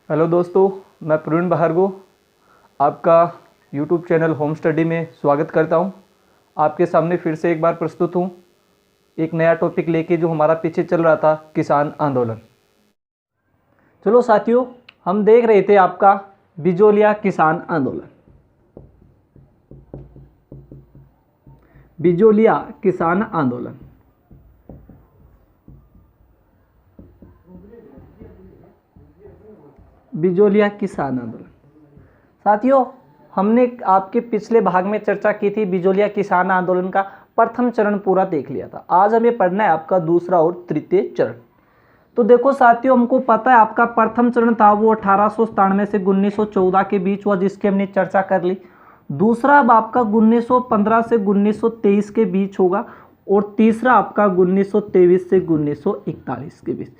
Hello दोस्तों, मैं प्रवीण भार्गव आपका यूट्यूब चैनल होम स्टडी में स्वागत करता हूं। आपके सामने फिर से एक बार प्रस्तुत हूं एक नया टॉपिक लेके जो हमारा पीछे चल रहा था, किसान आंदोलन। चलो साथियों, हम देख रहे थे आपका बिजोलिया किसान आंदोलन। बिजोलिया किसान आंदोलन, बिजोलिया किसान आंदोलन। साथियों, हमने आपके पिछले भाग में चर्चा की थी बिजोलिया किसान आंदोलन का प्रथम चरण पूरा देख लिया था। आज हमें पढ़ना है आपका दूसरा और तृतीय चरण। तो देखो साथियों, हमको पता है आपका प्रथम चरण था वो 1897 से 1914 के बीच हुआ, जिसकी हमने चर्चा कर ली। दूसरा अब आपका 1915 से 1923 के बीच होगा और तीसरा आपका 1923 से 1941 के बीच।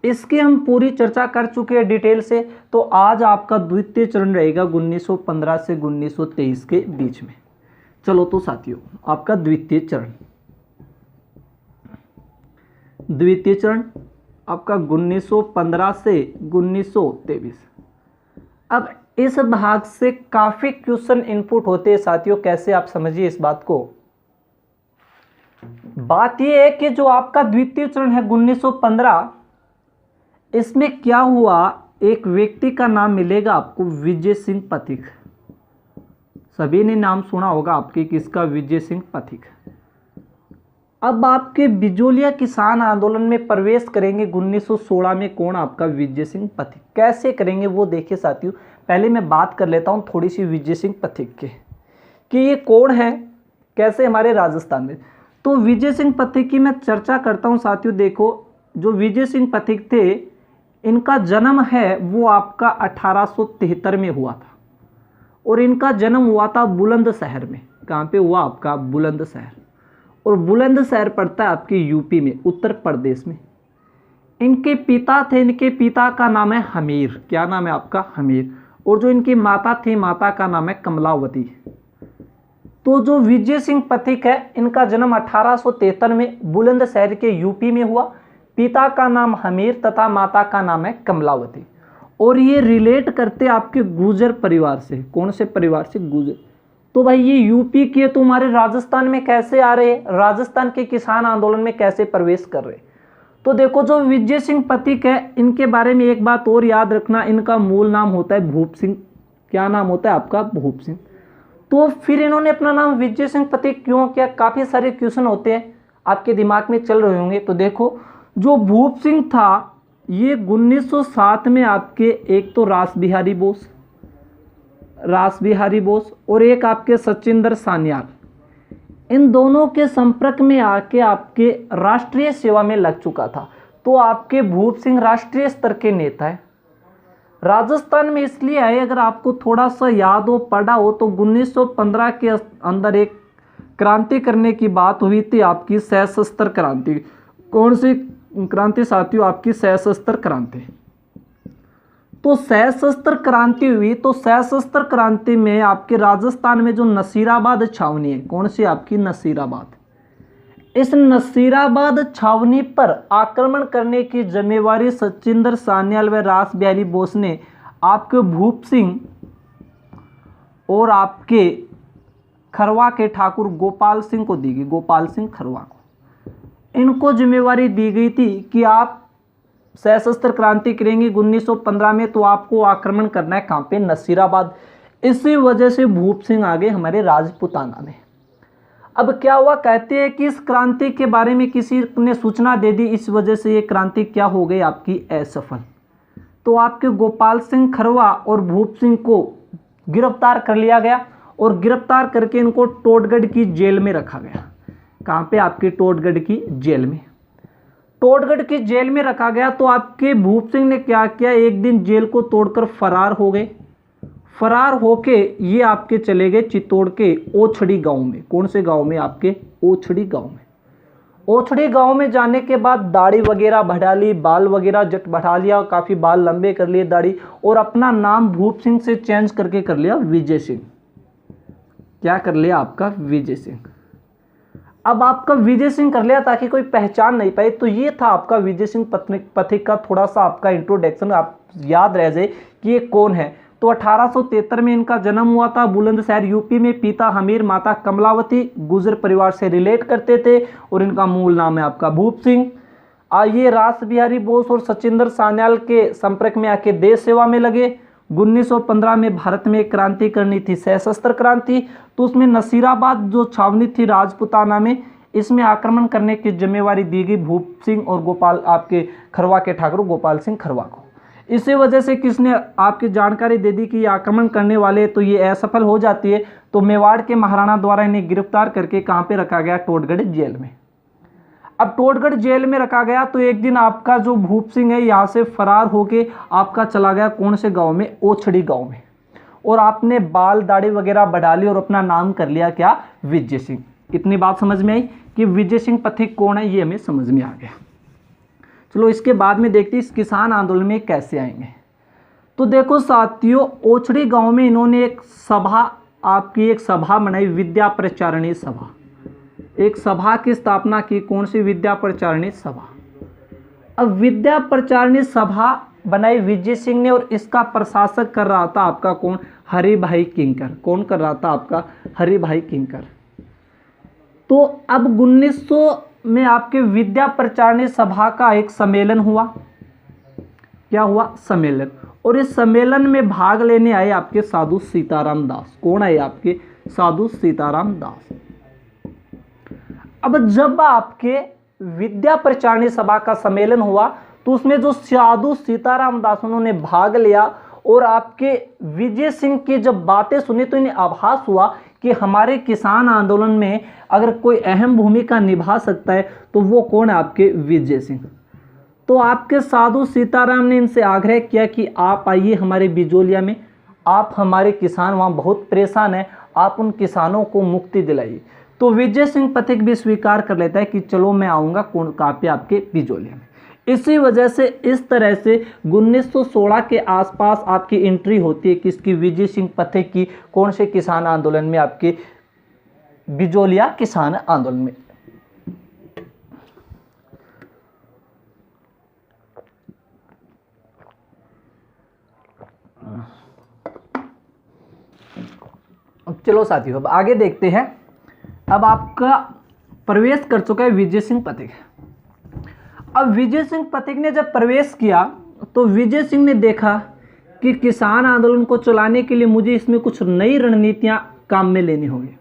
इसकी हम पूरी चर्चा कर चुके हैं डिटेल से। तो आज आपका द्वितीय चरण रहेगा 1915 से 1923 के बीच में। चलो तो साथियों, आपका द्वितीय चरण आपका 1915 से 1923। अब इस भाग से काफी क्वेश्चन इनपुट होते हैं साथियों। कैसे, आप समझिए इस बात को। बात यह है कि जो आपका द्वितीय चरण है 1915, इसमें क्या हुआ, एक व्यक्ति का नाम मिलेगा आपको, विजय सिंह पथिक। सभी ने नाम सुना होगा आपके, किसका? विजय सिंह पथिक। अब आपके बिजोलिया किसान आंदोलन में प्रवेश करेंगे 1916 में कौन? आपका विजय सिंह पथिक। कैसे करेंगे वो देखिए साथियों। पहले मैं बात कर लेता हूं थोड़ी सी विजय सिंह पथिक के, कि ये कौन है, कैसे हमारे राजस्थान में। तो विजय सिंह पथिक की मैं चर्चा करता हूं साथियों। देखो, जो विजय सिंह पथिक थे, इनका जन्म है वो आपका 1873 में हुआ था और इनका जन्म हुआ था बुलंदशहर में। कहाँ पे हुआ? आपका बुलंदशहर। और बुलंदशहर पड़ता है आपके यूपी में, उत्तर प्रदेश में। इनके पिता थे, इनके पिता का नाम है हमीर। क्या नाम है आपका? हमीर। और जो इनकी माता थी, माता का नाम है कमलावती। तो जो विजय सिंह पथिक है, इनका जन्म 1873 में बुलंदशहर के यूपी में हुआ। पिता का नाम हमीर तथा माता का नाम है कमलावती। और ये रिलेट करते आपके गुर्जर परिवार से। कौन से परिवार से? गुर्जर। तो भाई ये यूपी के तुम्हारे राजस्थान में कैसे आ रहे हैं, राजस्थान के किसान आंदोलन में कैसे प्रवेश कर रहे हैं? तो देखो, जो विजय सिंह पथिक है, इनके बारे में एक बात और याद रखना, इनका मूल नाम होता है भूप सिंह। क्या नाम होता है आपका? भूप सिंह। तो फिर इन्होंने अपना नाम विजय सिंह पथिक क्यों किया? काफी सारे क्वेश्चन होते हैं आपके दिमाग में चल रहे होंगे। तो देखो, जो भूप सिंह था, ये 1907 में आपके एक तो रास बिहारी बोस और एक आपके सचिंदर सान्याल, इन दोनों के संपर्क में आके आपके राष्ट्रीय सेवा में लग चुका था। तो आपके भूप सिंह राष्ट्रीय स्तर के नेता है। राजस्थान में इसलिए आए, अगर आपको थोड़ा सा याद हो, पढ़ा हो, तो 1915 के अंदर एक क्रांति करने की बात हुई थी, आपकी सशस्त्र क्रांति। कौन सी क्रांति साथियों? आपकी सशस्त्र क्रांति। तो सशस्त्र क्रांति हुई, तो सशस्त्र क्रांति में आपके राजस्थान में जो नसीराबाद छावनी है, कौन सी? आपकी नसीराबाद। इस नसीराबाद छावनी पर आक्रमण करने की जिम्मेवारी सचिंदर सान्याल व रास बिहारी बोस ने आपके भूप सिंह और आपके खरवा के ठाकुर गोपाल सिंह को दी गई। गोपाल सिंह खरवा को इनको जिम्मेवारी दी गई थी कि आप सशस्त्र क्रांति करेंगे 1915 में, तो आपको आक्रमण करना है कहाँ पे? नसीराबाद। इसी वजह से भूप सिंह आ गए हमारे राजपूताना में। अब क्या हुआ, कहते हैं कि इस क्रांति के बारे में किसी ने सूचना दे दी, इस वजह से ये क्रांति क्या हो गई आपकी? असफल। तो आपके गोपाल सिंह खरवा और भूप सिंह को गिरफ्तार कर लिया गया और गिरफ्तार करके इनको टोडगढ़ की जेल में रखा गया। कहाँ पे? आपके टोडगढ़ की जेल में। टोडगढ़ की जेल में रखा गया। तो आपके भूप सिंह ने क्या किया, एक दिन जेल को तोड़कर फरार हो गए। फरार होके ये आपके चले गए चित्तौड़ के ओछड़ी गांव में। कौन से गांव में? आपके ओछड़ी गांव में। ओछड़ी गांव में जाने के बाद दाढ़ी वगैरह बढ़ा ली, बाल वगैरह जट बढ़ा लिया, काफी बाल लंबे कर लिए, दाढ़ी, और अपना नाम भूप सिंह से चेंज करके कर लिया विजय सिंह। क्या कर लिया? आपका विजय सिंह। अब आपका विजय सिंह कर लिया ताकि कोई पहचान नहीं पाए। तो ये था आपका विजय सिंह पथिक का थोड़ा सा आपका इंट्रोडक्शन। आप याद रह जाए कि ये कौन है। तो 1873 में इनका जन्म हुआ था बुलंदशहर यूपी में। पिता हमीर, माता कमलावती, गुजर परिवार से रिलेट करते थे और इनका मूल नाम है आपका भूप सिंह। ये रास बिहारी बोस और सचिंदर सान्याल के संपर्क में आके देश सेवा में लगे। 1915 में भारत में एक क्रांति करनी थी, सशस्त्र क्रांति। तो उसमें नसीराबाद जो छावनी थी राजपुताना में, इसमें आक्रमण करने की जिम्मेवारी दी गई भूप सिंह और गोपाल आपके खरवा के ठाकुर गोपाल सिंह खरवा को। इसी वजह से किसने आपकी जानकारी दे दी कि ये आक्रमण करने वाले, तो ये असफल हो जाती है। तो मेवाड़ के महाराणा द्वारा इन्हें गिरफ्तार करके कहाँ पे रखा गया? टोडगढ़ जेल में। अब टोडगढ़ जेल में रखा गया तो एक दिन आपका जो भूप सिंह है यहाँ से फरार होके आपका चला गया कौन से गांव में? ओछड़ी गांव में। और आपने बाल दाढ़ी वगैरह बढ़ा ली और अपना नाम कर लिया क्या? विजय सिंह। इतनी बात समझ में आई कि विजय सिंह पथिक कौन है, ये हमें समझ में आ गया। चलो इसके बाद में देखते हैं इस किसान आंदोलन में कैसे आएंगे। तो देखो साथियों, ओछड़ी गांव में इन्होंने एक सभा, आपकी एक सभा बनाई, विद्या प्रचारणी सभा। एक सभा की स्थापना की, कौन सी? विद्या प्रचारणी सभा। अब विद्या प्रचारणी सभा बनाई विजय सिंह ने और इसका प्रशासक कर रहा था आपका कौन? हरि भाई किंकर। कौन कर रहा था? आपका हरि भाई किंकर। तो अब 1900 में आपके विद्या प्रचारणी सभा का एक सम्मेलन हुआ। क्या हुआ? सम्मेलन। और इस सम्मेलन में भाग लेने आए आपके साधु सीताराम दास। कौन आए? आपके साधु सीताराम दास। अब जब आपके विद्या प्रचारणी सभा का सम्मेलन हुआ तो उसमें जो साधु सीताराम दास उन्होंने भाग लिया और आपके विजय सिंह की जब बातें सुनी तो इन्हें आभास हुआ कि हमारे किसान आंदोलन में अगर कोई अहम भूमिका निभा सकता है तो वो कौन है? आपके विजय सिंह। तो आपके साधु सीताराम ने इनसे आग्रह किया कि आप आइए हमारे बिजोलिया में, आप हमारे किसान वहाँ बहुत परेशान हैं, आप उन किसानों को मुक्ति दिलाइए। तो विजय सिंह पथिक भी स्वीकार कर लेता है कि चलो मैं आऊँगा कौन? कहाँ पे? आपके बिजोलिया में। इसी वजह से इस तरह से 1916 के आसपास आपकी एंट्री होती है किसकी? विजय सिंह पथिक की। कौन से किसान आंदोलन में? आपके बिजोलिया किसान आंदोलन में। अब चलो साथियों अब आगे देखते हैं। अब आपका प्रवेश कर चुका है विजय सिंह पथिक। अब विजय सिंह पथिक ने जब प्रवेश किया तो विजय सिंह ने देखा कि किसान आंदोलन को चलाने के लिए मुझे इसमें कुछ नई रणनीतियां काम में लेनी होगी।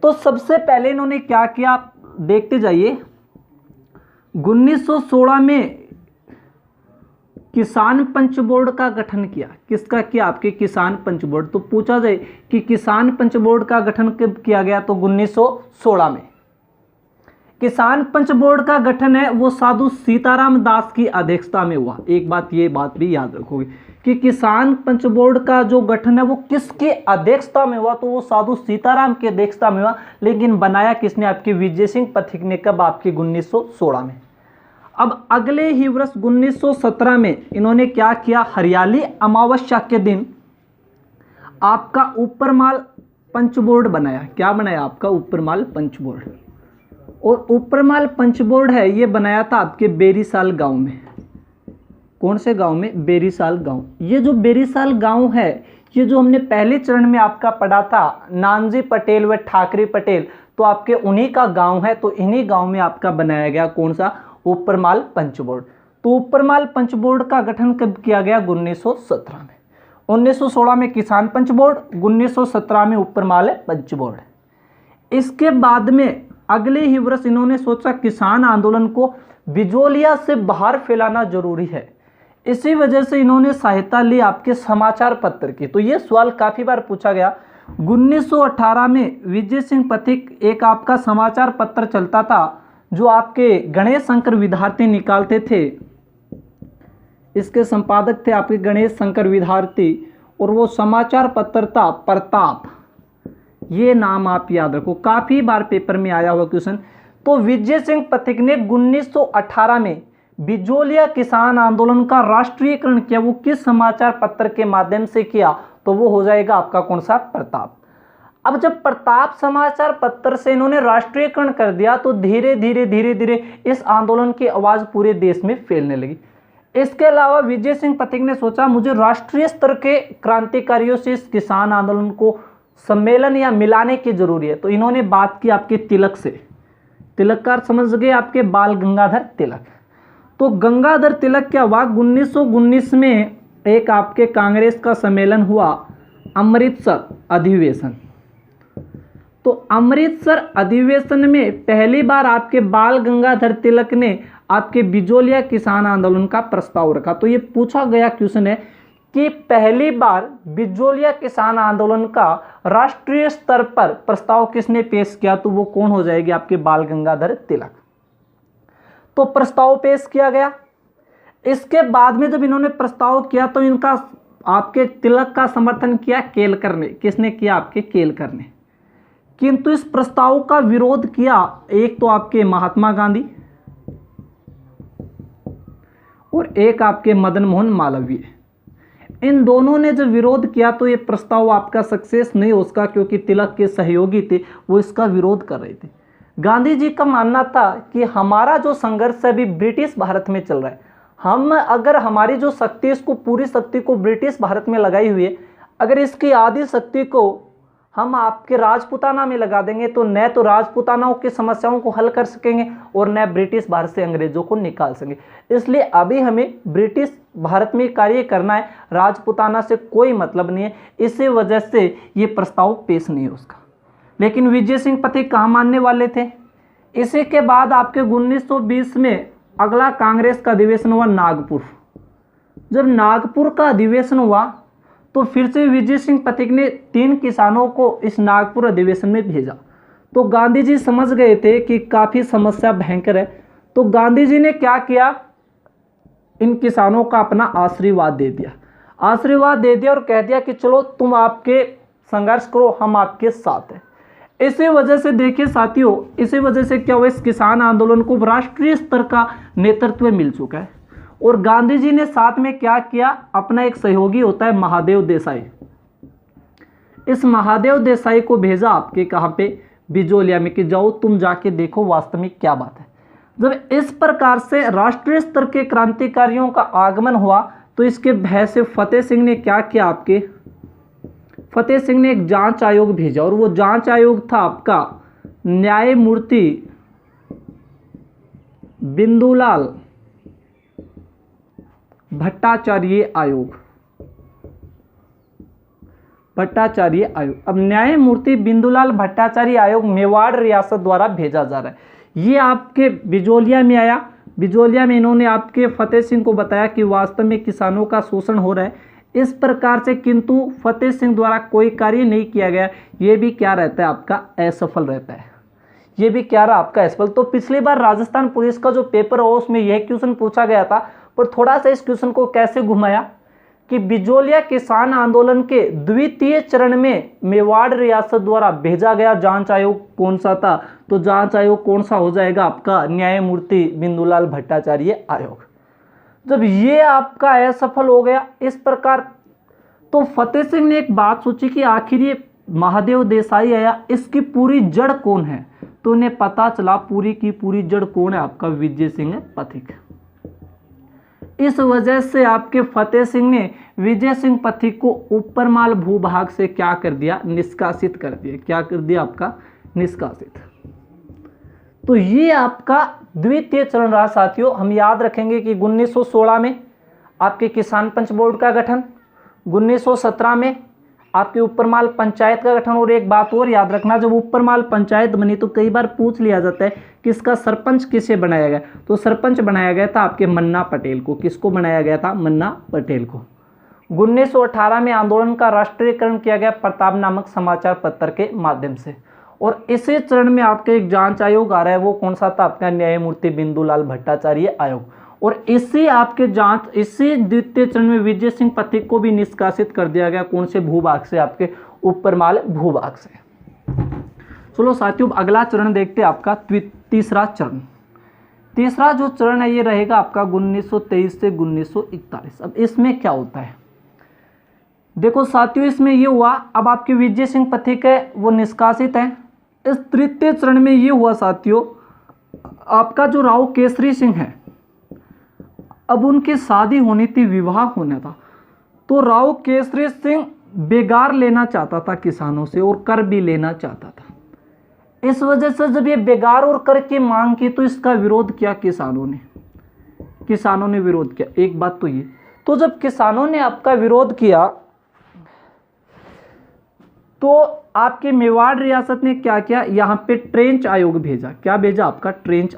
तो सबसे पहले इन्होंने क्या किया? आप देखते जाइए। 1916 में किसान पंच बोर्ड का गठन किया। किसका किया? आपके किसान पंच बोर्ड। तो पूछा जाए कि किसान पंच बोर्ड का गठन कब किया गया? तो 1916 में। किसान पंच बोर्ड का गठन है वो साधु सीताराम दास की अध्यक्षता में हुआ। एक बात ये बात भी याद रखोगे कि किसान पंच बोर्ड का जो गठन है वो किसके अध्यक्षता में हुआ? तो वो साधु सीताराम की अध्यक्षता में हुआ। लेकिन बनाया किसने? आपके विजय सिंह पथिक ने। कब? आपके 1916 में। अब अगले ही वर्ष 1917 में इन्होंने क्या किया? हरियाली अमावस्या के दिन आपका ऊपरमाल पंच बोर्ड बनाया। क्या बनाया? आपका ऊपरमाल पंच बोर्ड। और ऊपरमाल पंच बोर्ड है ये बनाया था आपके बेरीसाल गांव में। कौन से गांव में? बेरीसाल गांव। ये जो बेरीसाल गांव है ये जो हमने पहले चरण में आपका पढ़ा था नानजी पटेल व ठाकरे पटेल, तो आपके उन्हीं का गांव है। तो इन्हीं गांव में आपका बनाया गया कौन सा? ऊपरमाल पंच बोर्ड। तो ऊपरमाल पंच बोर्ड का गठन कब किया गया? 1917 में। 1916 में किसान पंच बोर्ड, 1917 में ऊपरमाल पंच बोर्ड। इसके बाद में अगले ही वर्ष इन्होंने सोचा किसान आंदोलन को बिजोलिया से बाहर फैलाना जरूरी है। इसी वजह से इन्होंने सहायता ली आपके समाचार पत्र की। तो ये सवाल काफी बार पूछा गया। 1918 में विजय सिंह पथिक एक आपका समाचार पत्र चलता था जो आपके गणेश शंकर विद्यार्थी निकालते थे। इसके संपादक थे आपके गणेश शंकर विद्यार्थी और वो समाचार पत्र था प्रताप। ये नाम आप याद रखो, काफी बार पेपर में आया हुआ क्वेश्चन। तो विजय सिंह पथिक ने 1918 में बिजोलिया किसान आंदोलन का राष्ट्रीयकरण किया। वो किस समाचार पत्र के माध्यम से किया? तो वो हो जाएगा आपका कौन सा? प्रताप। अब जब प्रताप समाचार पत्र से इन्होंने राष्ट्रीयकरण कर दिया तो धीरे धीरे इस आंदोलन की आवाज पूरे देश में फैलने लगी। इसके अलावा विजय सिंह पथिक ने सोचा मुझे राष्ट्रीय स्तर के क्रांतिकारियों से इस किसान आंदोलन को सम्मेलन या मिलाने की जरूरी है। तो इन्होंने बात की आपके तिलक से, तिलक का समझ गए आपके बाल गंगाधर तिलक। तो गंगाधर तिलक क्या हुआ, 1919 में एक आपके कांग्रेस का सम्मेलन हुआ, अमृतसर अधिवेशन। तो अमृतसर अधिवेशन में पहली बार आपके बाल गंगाधर तिलक ने आपके बिजोलिया किसान आंदोलन का प्रस्ताव रखा। तो ये पूछा गया क्वेश्चन है कि पहली बार बिजोलिया किसान आंदोलन का राष्ट्रीय स्तर पर प्रस्ताव किसने पेश किया, तो वो कौन हो जाएगी, आपके बाल गंगाधर तिलक। तो प्रस्ताव पेश किया गया। इसके बाद में जब इन्होंने प्रस्ताव किया तो इनका आपके तिलक का समर्थन किया केलकर ने। किसने किया, आपके केलकर ने। किंतु इस प्रस्ताव का विरोध किया एक तो आपके महात्मा गांधी और एक आपके मदन मोहन मालवीय। इन दोनों ने जब विरोध किया तो ये प्रस्ताव आपका सक्सेस नहीं हो सका, क्योंकि तिलक के सहयोगी थे वो इसका विरोध कर रहे थे। गांधी जी का मानना था कि हमारा जो संघर्ष है अभी ब्रिटिश भारत में चल रहा है, हम अगर हमारी जो शक्ति इसको पूरी शक्ति को ब्रिटिश भारत में लगाई हुई है, अगर इसकी आधी शक्ति को हम आपके राजपूताना में लगा देंगे तो न तो राजपूतानाओं की समस्याओं को हल कर सकेंगे और न ब्रिटिश भारत से अंग्रेजों को निकाल सकेंगे। इसलिए अभी हमें ब्रिटिश भारत में कार्य करना है, राजपूताना से कोई मतलब नहीं है। इसी वजह से ये प्रस्ताव पेश नहीं है उसका। लेकिन विजय सिंह पथिक कहाँ मानने वाले थे। इसी के बाद आपके 1920 में अगला कांग्रेस का अधिवेशन हुआ नागपुर। जब नागपुर का अधिवेशन हुआ तो फिर से विजय सिंह पथिक ने 3 किसानों को इस नागपुर अधिवेशन में भेजा। तो गांधी जी समझ गए थे कि काफ़ी समस्या भयंकर है। तो गांधी जी ने क्या किया, इन किसानों का अपना आशीर्वाद दे दिया। आशीर्वाद दे दिया और कह दिया कि चलो तुम आपके संघर्ष करो, हम आपके साथ हैं। इसी वजह से देखिए साथियों, इसी वजह से क्या हुआ, इस किसान आंदोलन को राष्ट्रीय स्तर का नेतृत्व मिल चुका है। और गांधी जी ने साथ में क्या किया, अपना एक सहयोगी होता है महादेव देसाई। इस महादेव देसाई को भेजा आपके कहाँ पे, बिजोलिया में, कि जाओ तुम जाके देखो वास्तव में क्या बात है। जब इस प्रकार से राष्ट्रीय स्तर के क्रांतिकारियों का आगमन हुआ तो इसके भय से फतेह सिंह ने क्या किया, आपके फतेह सिंह ने एक जांच आयोग भेजा। और वो जांच आयोग था आपका न्यायमूर्ति बिंदुलाल भट्टाचार्य आयोग। भट्टाचार्य आयोग, अब न्यायमूर्ति बिंदुलाल भट्टाचार्य आयोग मेवाड़ रियासत द्वारा भेजा जा रहा है। ये आपके बिजोलिया में आया। बिजोलिया में इन्होंने आपके फतेह सिंह को बताया कि वास्तव में किसानों का शोषण हो रहा है इस प्रकार से, किंतु फतेह सिंह द्वारा कोई कार्य नहीं किया गया। ये भी क्या रहता है, आपका असफल रहता है। ये भी क्या रहा, आपका असफल। तो पिछली बार राजस्थान पुलिस का जो पेपर हो उसमें यह क्वेश्चन पूछा गया था, पर थोड़ा सा इस क्वेश्चन को कैसे घुमाया कि बिजोलिया किसान आंदोलन के द्वितीय चरण में मेवाड़ रियासत द्वारा भेजा गया जांच आयोग कौन सा था, तो जांच आयोग कौन सा हो जाएगा, आपका न्यायमूर्ति बिंदुलाल भट्टाचार्य आयोग। जब ये आपका असफल हो गया इस प्रकार, तो फतेह सिंह ने एक बात सोची कि आखिर ये महादेव देसाई आया, इसकी पूरी जड़ कौन है। तो उन्हें पता चला पूरी की पूरी जड़ कौन है, आपका विजय सिंह पथिक। इस वजह से आपके फतेह सिंह ने विजय सिंह पथिक को ऊपरमाल भूभाग से क्या कर दिया, निष्कासित कर दिया। क्या कर दिया, आपका निष्कासित। तो ये आपका द्वितीय चरण रहा साथियों। हम याद रखेंगे कि 1916 में आपके किसान पंच बोर्ड का गठन, 1917 में आपके ऊपरमाल पंचायत का गठन। और एक बात और याद रखना, जब ऊपरमाल पंचायत बनी तो कई बार पूछ लिया जाता है कि इसका सरपंच किसे बनाया गया, तो सरपंच बनाया गया था आपके मन्ना पटेल को। किसको बनाया गया था, मन्ना पटेल को। 1918 में आंदोलन का राष्ट्रीयकरण किया गया प्रताप नामक समाचार पत्र के माध्यम से। और इसी चरण में आपका एक जांच आयोग आ रहा है, वो कौन सा था, आपका न्यायमूर्ति बिंदुलाल भट्टाचार्य आयोग। और इसी आपके जांच, इसी द्वितीय चरण में विजय सिंह पथिक को भी निष्कासित कर दिया गया। कौन से भूभाग से, आपके ऊपरमाल भूभाग से। चलो साथियों, अगला चरण देखते हैं, आपका तीसरा चरण। तीसरा जो चरण है ये रहेगा आपका 1923 से 1941। अब इसमें क्या होता है, देखो साथियों, इसमें ये हुआ, अब आपके विजय सिंह पथिक है वो निष्कासित है। इस तृतीय चरण में ये हुआ साथियों, आपका जो राव केसरी सिंह है, अब उनकी शादी होनी थी, विवाह होना था, तो राव केसरी सिंह बेगार लेना चाहता था किसानों से और कर भी लेना चाहता था। इस वजह से जब ये बेगार और कर की मांग की तो इसका विरोध किया किसानों ने विरोध किया। एक बात तो ये, तो जब किसानों ने आपका विरोध किया तो आपके मेवाड़ रियासत ने क्या किया, यहाँ पे ट्रेंच आयोग भेजा। क्या भेजा? आपका ट्रेंच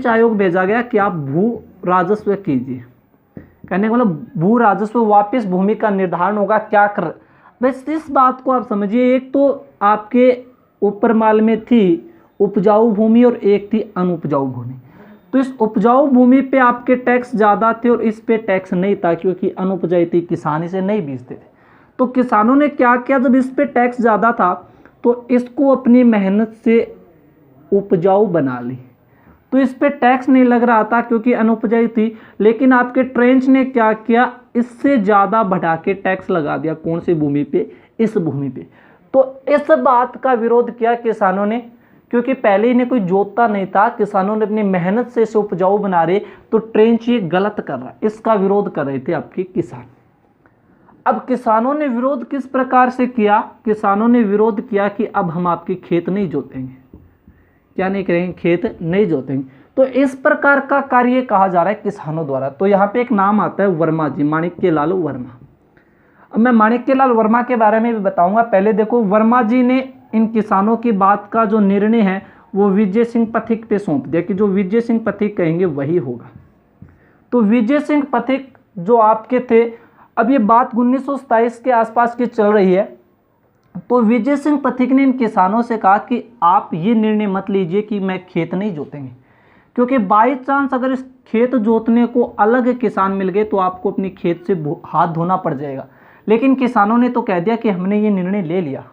आयोग भेजा गया कि आप भू राजस्व कीजिए। कहने का मतलब भू राजस्व, वापस भूमि का निर्धारण होगा, क्या कर। बस इस बात को आप समझिए, एक तो आपके ऊपर माल में थी उपजाऊ भूमि और एक थी अनुपजाऊ भूमि। तो इस उपजाऊ भूमि पे आपके टैक्स ज़्यादा थे और इस पे टैक्स नहीं था, क्योंकि अनुपजाई थी, किसान इसे नहीं बेचते थे। तो किसानों ने क्या किया, जब इस पे टैक्स ज़्यादा था तो इसको अपनी मेहनत से उपजाऊ बना ली, तो इस पे टैक्स नहीं लग रहा था क्योंकि अनुपजाई थी। लेकिन आपके ट्रेंच ने क्या किया, इससे ज़्यादा बढ़ा के टैक्स लगा दिया। कौन सी भूमि पे? इस भूमि पे। तो इस बात का विरोध किया किसानों ने, क्योंकि पहले इन्हें कोई जोतता नहीं था, किसानों ने अपनी मेहनत से इसे उपजाऊ बना रहे, तो ट्रेंच ये गलत कर रहा है, इसका विरोध कर रहे थे आपके किसान। अब किसानों ने विरोध किस प्रकार से किया? किसानों ने विरोध किया कि अब हम आपके खेत नहीं जोतेंगे। क्या नहीं करेंगे? खेत नहीं जोतेंगे। तो इस प्रकार का कार्य कहा जा रहा है किसानों द्वारा। तो यहाँ पे एक नाम आता है वर्मा जी, माणिक्यलाल वर्मा। अब मैं माणिक्यलाल वर्मा के बारे में भी बताऊंगा। पहले देखो, वर्मा जी ने इन किसानों की बात का जो निर्णय है वो विजय सिंह पथिक पे सौंप दिया कि जो विजय सिंह पथिक कहेंगे वही होगा। तो विजय सिंह पथिक जो आपके थे, अब ये बात 1927 के आसपास की चल रही है, तो विजय सिंह पथिक ने इन किसानों से कहा कि आप ये निर्णय मत लीजिए कि मैं खेत नहीं जोतेंगे, क्योंकि बाई चांस अगर इस खेत जोतने को अलग किसान मिल गए तो आपको अपनी खेत से हाथ धोना पड़ जाएगा। लेकिन किसानों ने तो कह दिया कि हमने ये निर्णय ले लिया।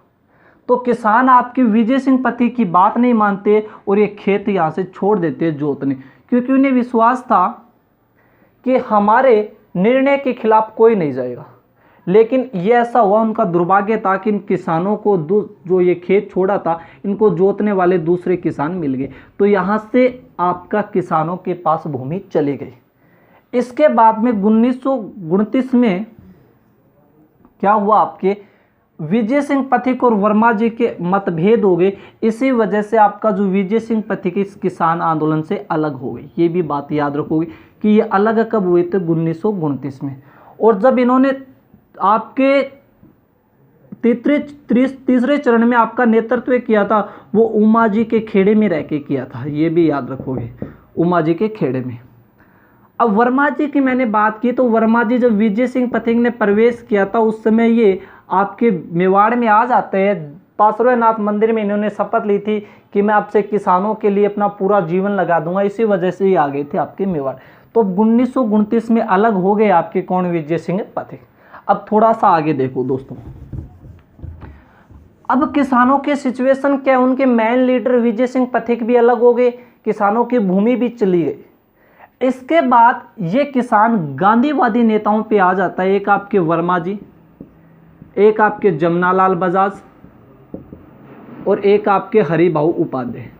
तो किसान आपके विजय सिंह पथिक की बात नहीं मानते और ये खेत यहाँ से छोड़ देते जोतने, क्योंकि उन्हें विश्वास था कि हमारे निर्णय के खिलाफ कोई नहीं जाएगा। लेकिन ये ऐसा हुआ, उनका दुर्भाग्य था कि इन किसानों को जो ये खेत छोड़ा था, इनको जोतने वाले दूसरे किसान मिल गए, तो यहाँ से आपका किसानों के पास भूमि चली गई। इसके बाद में 1929 में क्या हुआ, आपके विजय सिंह पथिक और वर्मा जी के मतभेद हो गए। इसी वजह से आपका जो विजय सिंह पथिक इस किसान आंदोलन से अलग हो गई। ये भी बात याद रखोगे कि ये अलग कब हुए थे, 1929 में। और जब इन्होंने आपके तीसरे चरण में आपका नेतृत्व किया था, वो उमा जी के खेड़े में रह के किया था। ये भी याद रखोगे, उमा जी के खेड़े में। अब वर्मा जी की मैंने बात की, तो वर्मा जी जब विजय सिंह पथिक ने प्रवेश किया था उस समय ये आपके मेवाड़ में आ जाते हैं। पार्श्वनाथ मंदिर में इन्होंने शपथ ली थी कि मैं आपसे किसानों के लिए अपना पूरा जीवन लगा दूंगा। इसी वजह से ये आ गए थे आपके मेवाड़। तो 1929 में अलग हो गए आपके कौन, विजय सिंह पथिक। अब थोड़ा सा आगे देखो दोस्तों, अब किसानों के सिचुएशन क्या है, उनके मेन लीडर विजय सिंह पथिक भी अलग हो गए, किसानों की भूमि भी चली गई। इसके बाद ये किसान गांधीवादी नेताओं पे आ जाता है। एक आपके वर्मा जी, एक आपके जमनालाल बजाज और एक आपके हरिभाऊ उपाध्याय।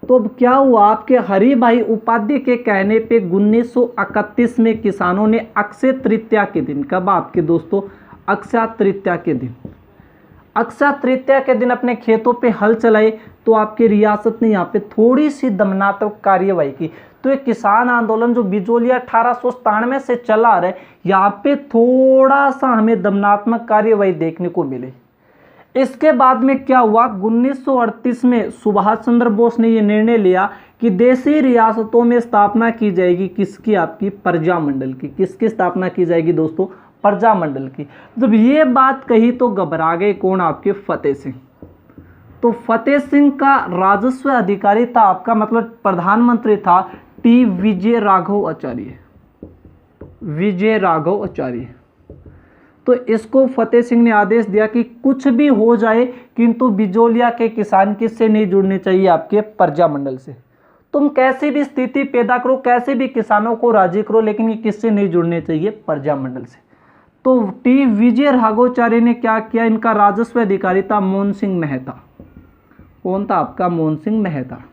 तो अब क्या हुआ, आपके हरिभाई उपाध्याय के कहने पे 1931 में किसानों ने अक्षय तृतीया के दिन, कब आपके दोस्तों, अक्षय तृतीया के दिन, अक्षय तृतीया के दिन अपने खेतों पे हल चलाए। तो आपकी रियासत ने यहाँ पे थोड़ी सी दमनात्मक कार्यवाही की। तो एक किसान आंदोलन जो बिजोलिया 1897 से चला आ रहा है, यहाँ पे थोड़ा सा हमें दमनात्मक कार्यवाही देखने को मिले। इसके बाद में क्या हुआ, 1938 में सुभाष चंद्र बोस ने यह निर्णय लिया कि देशी रियासतों में स्थापना की जाएगी किसकी, आपकी प्रजा मंडल की। किसकी स्थापना की जाएगी दोस्तों, प्रजा मंडल की। जब ये बात कही तो घबरा गए कौन, आपके फतेह सिंह। तो फतेह सिंह का राजस्व अधिकारी था आपका, मतलब प्रधानमंत्री था टी विजय राघव आचार्य, विजय राघव आचार्य। तो इसको फतेह सिंह ने आदेश दिया कि कुछ भी हो जाए किंतु बिजोलिया के किसान किससे नहीं जुड़ने चाहिए, आपके प्रजा मंडल से। तुम कैसी भी स्थिति पैदा करो, कैसे भी किसानों को राजी करो, लेकिन ये किससे नहीं जुड़ने चाहिए, प्रजा मंडल से। तो टी विजय राघवाचार्य ने क्या किया, इनका राजस्व अधिकारी था मोहन सिंह मेहता। कौन था आपका, मोहन सिंह मेहता।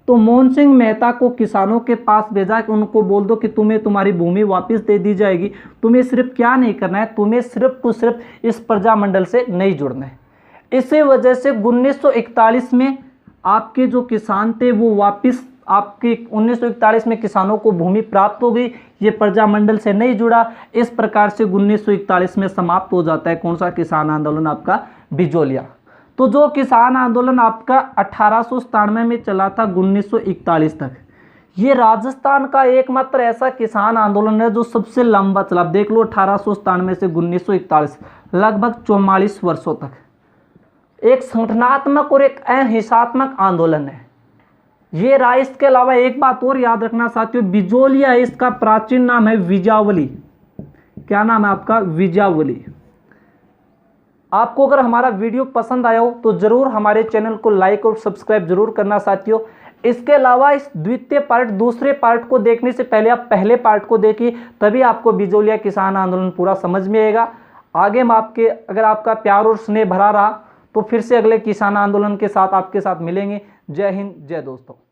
तो मोहन सिंह मेहता को किसानों के पास भेजा कि उनको बोल दो कि तुम्हें तुम्हारी भूमि वापस दे दी जाएगी, तुम्हें सिर्फ क्या नहीं करना है, तुम्हें सिर्फ तो सिर्फ इस प्रजामंडल से नहीं जुड़ना है। इसी वजह से 1941 में आपके जो किसान थे वो वापस, आपके 1941 में किसानों को भूमि प्राप्त हो गई, ये प्रजामंडल से नहीं जुड़ा। इस प्रकार से 1941 में समाप्त हो जाता है कौन सा किसान आंदोलन, आपका बिजोलिया। तो जो किसान आंदोलन आपका 1897 में चला था 1941 तक, ये राजस्थान का एकमात्र ऐसा किसान आंदोलन है जो सबसे लंबा चला। देख लो 1897 से 1941, लगभग 44 वर्षों तक एक संगठनात्मक और एक अहिंसात्मक आंदोलन है ये रहा। इसके अलावा एक बात और याद रखना साथियों, बिजोलिया इसका प्राचीन नाम है विजावली। क्या नाम है आपका? विजावली। आपको अगर हमारा वीडियो पसंद आया हो तो जरूर हमारे चैनल को लाइक और सब्सक्राइब जरूर करना साथियों। इसके अलावा इस द्वितीय पार्ट, दूसरे पार्ट को देखने से पहले आप पहले पार्ट को देखिए, तभी आपको बिजोलिया किसान आंदोलन पूरा समझ में आएगा। आगे हम आपके, अगर आपका प्यार और स्नेह भरा रहा तो फिर से अगले किसान आंदोलन के साथ आपके साथ मिलेंगे। जय हिंद, जय दोस्तों।